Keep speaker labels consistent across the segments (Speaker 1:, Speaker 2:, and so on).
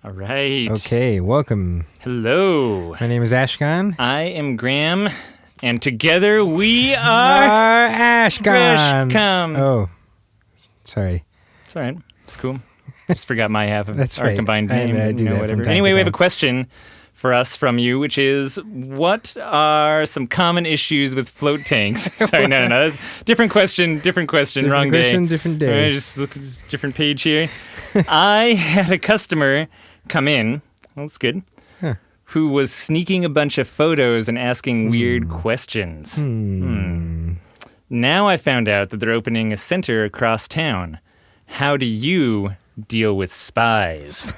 Speaker 1: Right.
Speaker 2: Okay, welcome.
Speaker 1: Hello.
Speaker 2: My name is Ashkahn.
Speaker 1: I am Graham, and together we are
Speaker 2: Ashkahn. Oh, sorry.
Speaker 1: It's all right. It's cool. Just forgot my half of
Speaker 2: That's
Speaker 1: our
Speaker 2: right.
Speaker 1: combined name.
Speaker 2: I do that
Speaker 1: whatever.
Speaker 2: from time
Speaker 1: Anyway,
Speaker 2: to
Speaker 1: we have a
Speaker 2: time.
Speaker 1: question for us from you, which is, what are some common issues with float tanks? Sorry, no. That's different question, wrong day.
Speaker 2: Different day.
Speaker 1: Just look at this different page here. I had a customer come in, well, that's good, who was sneaking a bunch of photos and asking weird questions. Now I found out that they're opening a center across town. How do you deal with spies?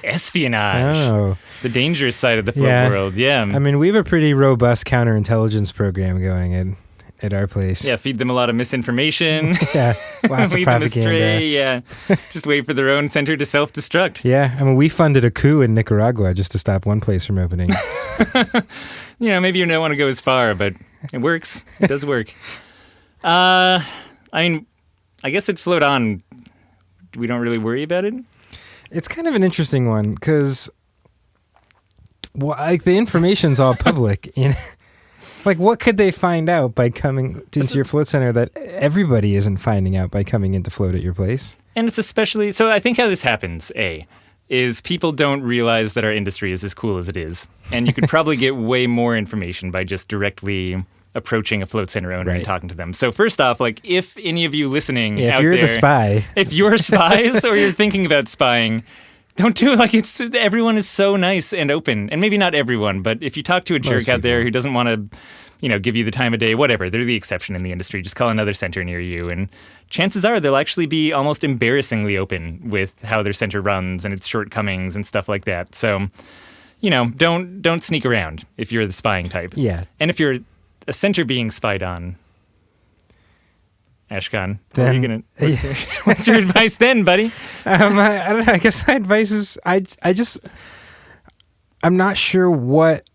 Speaker 1: Espionage.
Speaker 2: Oh.
Speaker 1: The dangerous side of the float world, yeah.
Speaker 2: I mean, we have a pretty robust counterintelligence program going at our place.
Speaker 1: Yeah, feed them a lot of misinformation.
Speaker 2: Yeah, lots of
Speaker 1: Lead them
Speaker 2: propaganda.
Speaker 1: astray, yeah. Just wait for their own center to self-destruct.
Speaker 2: Yeah, I mean, we funded a coup in Nicaragua just to stop one place from opening.
Speaker 1: Maybe you don't want to go as far, but it works. It does work. I mean, I guess it float on. We don't really worry about it.
Speaker 2: It's kind of an interesting one because, the information's all public. Like, what could they find out by coming into your float center that everybody isn't finding out by coming in to float at your place?
Speaker 1: And it's especially, so I think how this happens, is people don't realize that our industry is as cool as it is. And you could probably get way more information by just directly approaching a float center owner and talking to them. So first off, like, if any of you listening out there...
Speaker 2: if you're the spy.
Speaker 1: If you're spies or you're thinking about spying, don't do it. Like, everyone is so nice and open. And maybe not everyone, but if you talk to a jerk out there who doesn't want to, give you the time of day, whatever, they're the exception in the industry. Just call another center near you. And chances are they'll actually be almost embarrassingly open with how their center runs and its shortcomings and stuff like that. So, don't sneak around if you're the spying type.
Speaker 2: Yeah.
Speaker 1: And if you're a center being spied on, Ashkahn,
Speaker 2: then,
Speaker 1: what's your advice then, buddy?
Speaker 2: I don't know. I guess my advice is I'm not sure what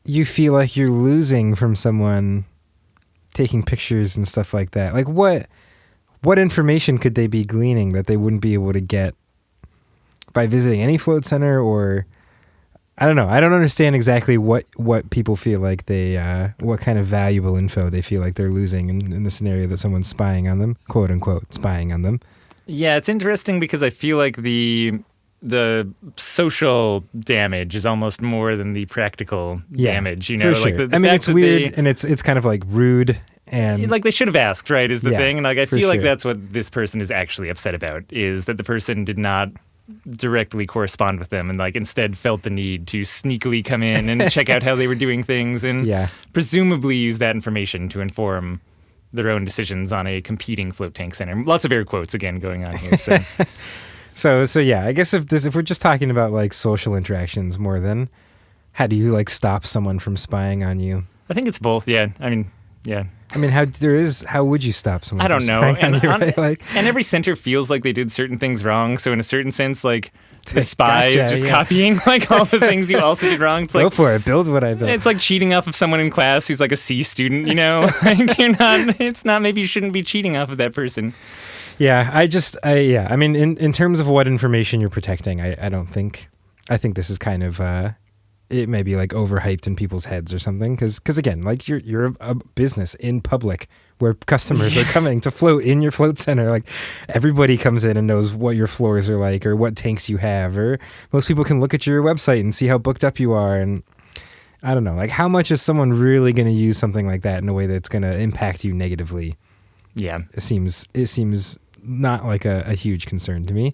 Speaker 2: you feel like you're losing from someone taking pictures and stuff like that. Like, what information could they be gleaning that they wouldn't be able to get by visiting any float center? Or I don't know. I don't understand exactly what people feel like they, what kind of valuable info they feel like they're losing in the scenario that someone's spying on them, quote unquote, spying on them.
Speaker 1: Yeah, it's interesting because I feel like the social damage is almost more than the practical damage.
Speaker 2: For sure.
Speaker 1: Like the
Speaker 2: it's weird and it's kind of like rude. And
Speaker 1: like, they should have asked, right, is the thing. And like, I feel like
Speaker 2: sure.
Speaker 1: that's what this person is actually upset about, is that the person did not directly correspond with them and like instead felt the need to sneakily come in and check out how they were doing things and presumably use that information to inform their own decisions on a competing float tank center. Lots of air quotes again going on here.
Speaker 2: So yeah, I guess if we're just talking about like social interactions more than how do you like stop someone from spying on you?
Speaker 1: I think it's both. Yeah. I mean, how would you stop someone? I don't know.
Speaker 2: And
Speaker 1: every center feels like they did certain things wrong. So in a certain sense, like the spy is just copying like all the things you also did wrong. It's
Speaker 2: Go
Speaker 1: like,
Speaker 2: for it. Build what I built.
Speaker 1: It's like cheating off of someone in class who's like a C student, like maybe you shouldn't be cheating off of that person.
Speaker 2: Yeah, I mean, in terms of what information you're protecting, I think this is kind of, it may be like overhyped in people's heads or something. Cause again, like you're a business in public where customers are coming to float in your float center. Like everybody comes in and knows what your floors are like or what tanks you have, or most people can look at your website and see how booked up you are. And I don't know, like how much is someone really going to use something like that in a way that's going to impact you negatively?
Speaker 1: Yeah.
Speaker 2: It seems not like a huge concern to me.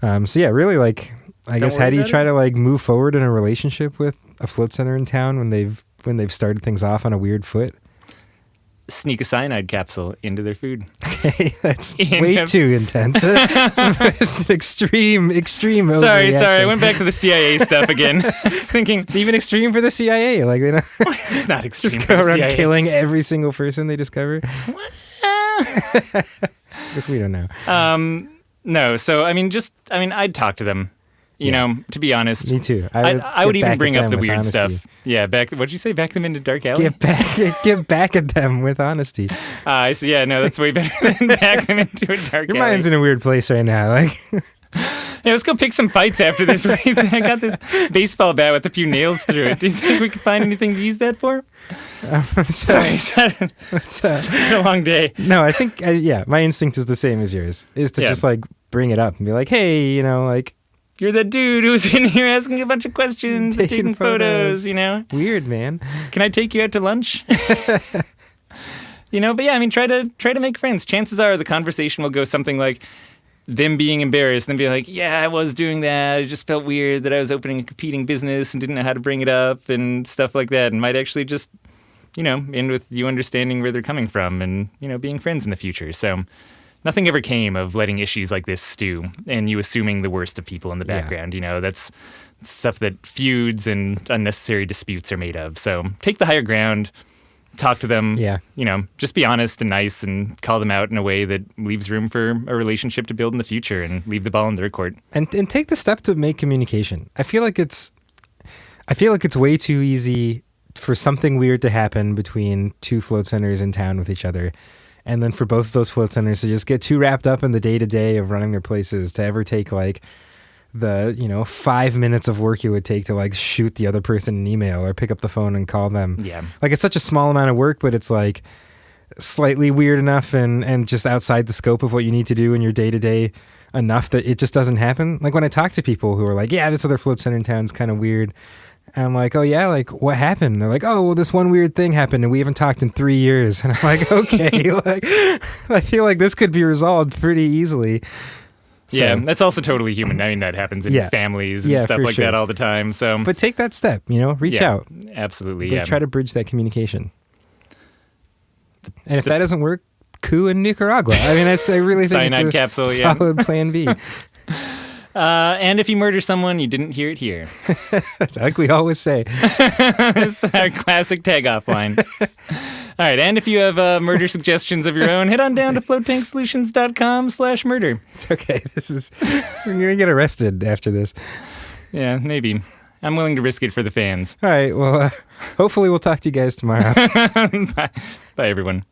Speaker 2: So yeah, really, like, I guess how do you try to like move forward in a relationship with a float center in town when they've started things off on a weird foot?
Speaker 1: Sneak a cyanide capsule into their food.
Speaker 2: Okay, that's way too intense. It's extreme.
Speaker 1: Sorry, I went back to the CIA stuff again. I was thinking
Speaker 2: it's even extreme for the CIA. Like,
Speaker 1: it's not extreme.
Speaker 2: Just go around killing every single person they discover.
Speaker 1: What?
Speaker 2: Guess we don't know.
Speaker 1: No. So, I'd talk to them. You know, to be honest.
Speaker 2: Me too.
Speaker 1: I would even bring up the weird
Speaker 2: honesty.
Speaker 1: stuff. Yeah, what'd you say? Back them into dark alley?
Speaker 2: Get back at them with honesty.
Speaker 1: I see. Yeah, no, that's way better than back them into a dark alley.
Speaker 2: Your mind's in a weird place right now. Like,
Speaker 1: yeah, let's go pick some fights after this. I got this baseball bat with a few nails through it. Do you think we could find anything to use that for? Sorry, it's been a long day.
Speaker 2: No, I think, my instinct is the same as yours, is to just like bring it up and be like, hey, you know, like,
Speaker 1: you're that dude who's in here asking a bunch of questions, and taking photos, you know?
Speaker 2: Weird, man.
Speaker 1: Can I take you out to lunch? You know, but yeah, try to make friends. Chances are the conversation will go something like them being embarrassed, them being like, yeah, I was doing that. I just felt weird that I was opening a competing business and didn't know how to bring it up and stuff like that. And might actually just, you know, end with you understanding where they're coming from and, you know, being friends in the future. So nothing ever came of letting issues like this stew and you assuming the worst of people in the background. You know, that's stuff that feuds and unnecessary disputes are made of. So take the higher ground, talk to them, you know, just be honest and nice and call them out in a way that leaves room for a relationship to build in the future and leave the ball in their court.
Speaker 2: And take the step to make communication. I feel like it's way too easy for something weird to happen between two float centers in town with each other. And then for both of those float centers to just get too wrapped up in the day-to-day of running their places to ever take like the, you know, 5 minutes of work it would take to like shoot the other person an email or pick up the phone and call them.
Speaker 1: Yeah.
Speaker 2: Like it's such a small amount of work, but it's like slightly weird enough and just outside the scope of what you need to do in your day-to-day enough that it just doesn't happen. Like when I talk to people who are like, yeah, this other float center in town's kind of weird. And I'm like, oh yeah, like what happened? And they're like, oh, well, this one weird thing happened and we haven't talked in 3 years. And I'm like, okay, like I feel like this could be resolved pretty easily. So,
Speaker 1: yeah, that's also totally human. I mean, that happens in families and stuff like that all the time. So,
Speaker 2: but take that step, you know, reach out.
Speaker 1: Absolutely,
Speaker 2: Try to bridge that communication. And if that doesn't work, coup in Nicaragua. I mean, I really think
Speaker 1: cyanide
Speaker 2: it's a
Speaker 1: capsule,
Speaker 2: solid plan B.
Speaker 1: And if you murder someone, you didn't hear it here.
Speaker 2: Like we always say.
Speaker 1: It's our classic tag-off line. All right, and if you have murder suggestions of your own, head on down to floattanksolutions.com/murder.
Speaker 2: It's okay. We're going to get arrested after this.
Speaker 1: Yeah, maybe. I'm willing to risk it for the fans.
Speaker 2: All right, well, hopefully we'll talk to you guys tomorrow.
Speaker 1: Bye, everyone.